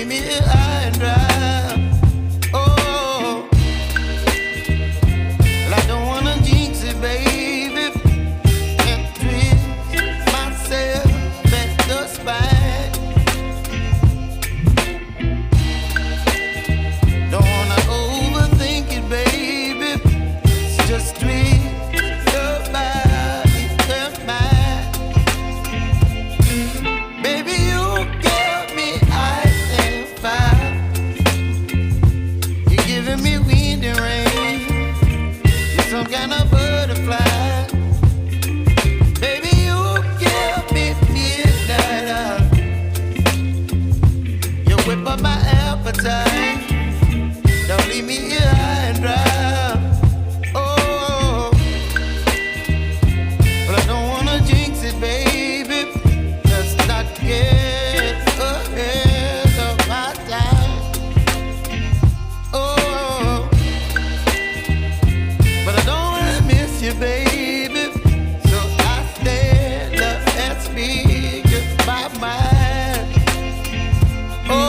leave me here high and dry. Oh, well, I don't wanna jinx it, baby, and twist myself at the spine. Don't wanna overthink it, baby. It's just twist your body and mine. Baby, you give me ice and fire. You're giving me wind and rain. You're some kind of butterfly. Baby, you give me midnight. You whip up my appetite. Don't leave me here high and dry. Oh, but I don't wanna jinx it, baby. Let's not get ahead of my time. Oh, but I don't wanna miss you, baby. So I stand up and speak my mind. Oh.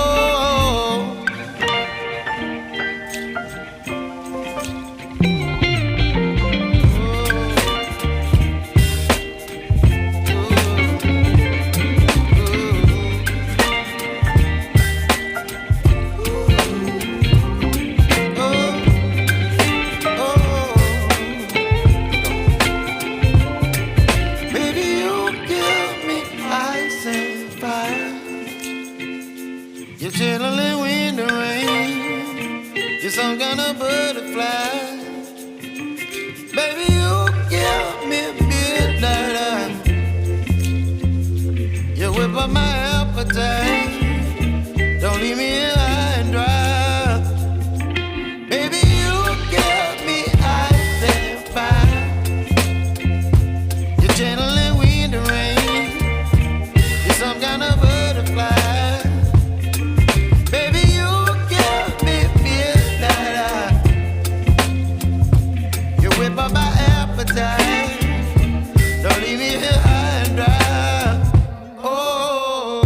Baby, you give me ice and fire. You're chilling wind and rain. You're some kind of butterfly. Baby, you give me midnight. You whip up my appetite. Don't leave me here high and dry. Baby, you give me ice and fire. You're channeling wind and rain. You're some kind of butterfly. Baby, you give me midnight. You whip up my appetite. Don't leave me here high and dry. Oh.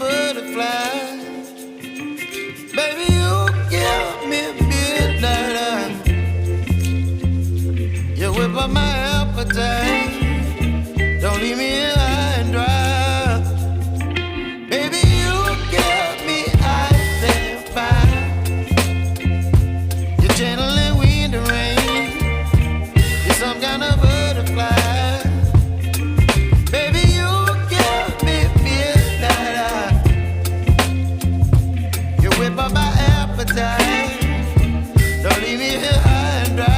butterfly. Baby, you give me midnight. You whip up my appetite. Don't leave me here high and dry. Baby, you give me ice and fire. You're channeling wind and rain. You're some kind of butterfly. Baby, you give me midnight. You whip up my appetite. Don't leave me here high and dry.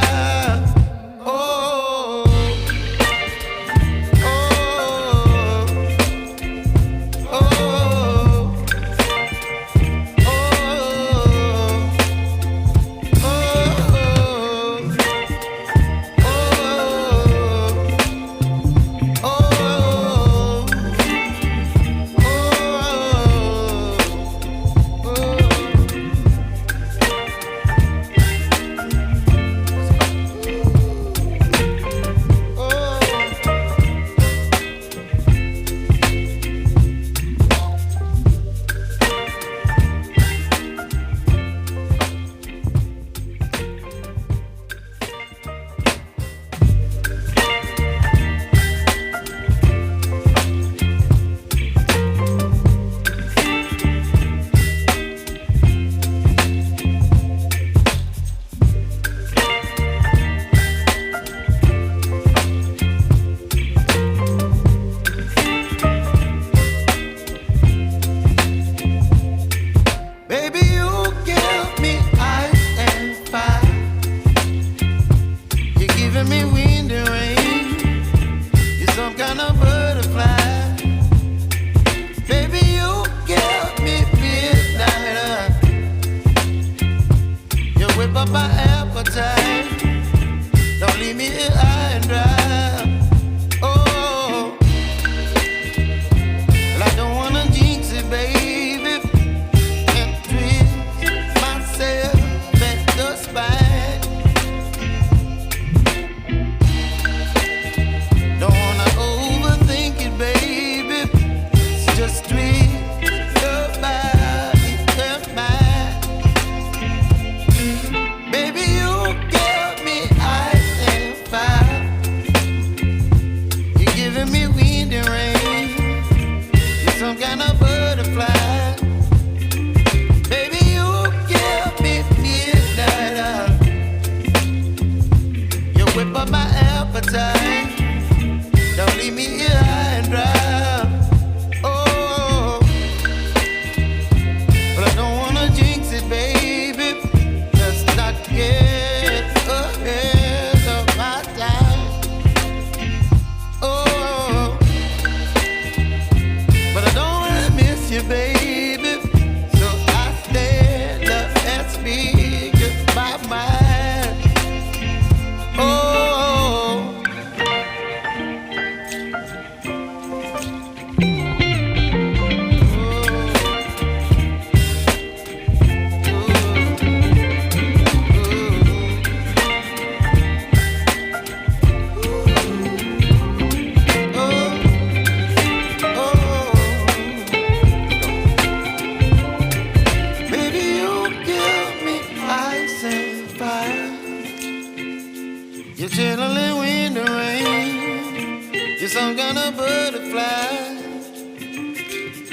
You're channeling wind and rain. You're some kind of butterfly.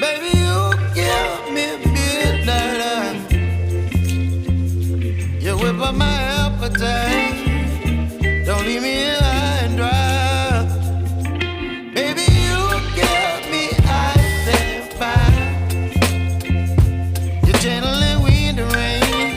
Baby, you give me midnight. You whip up my appetite.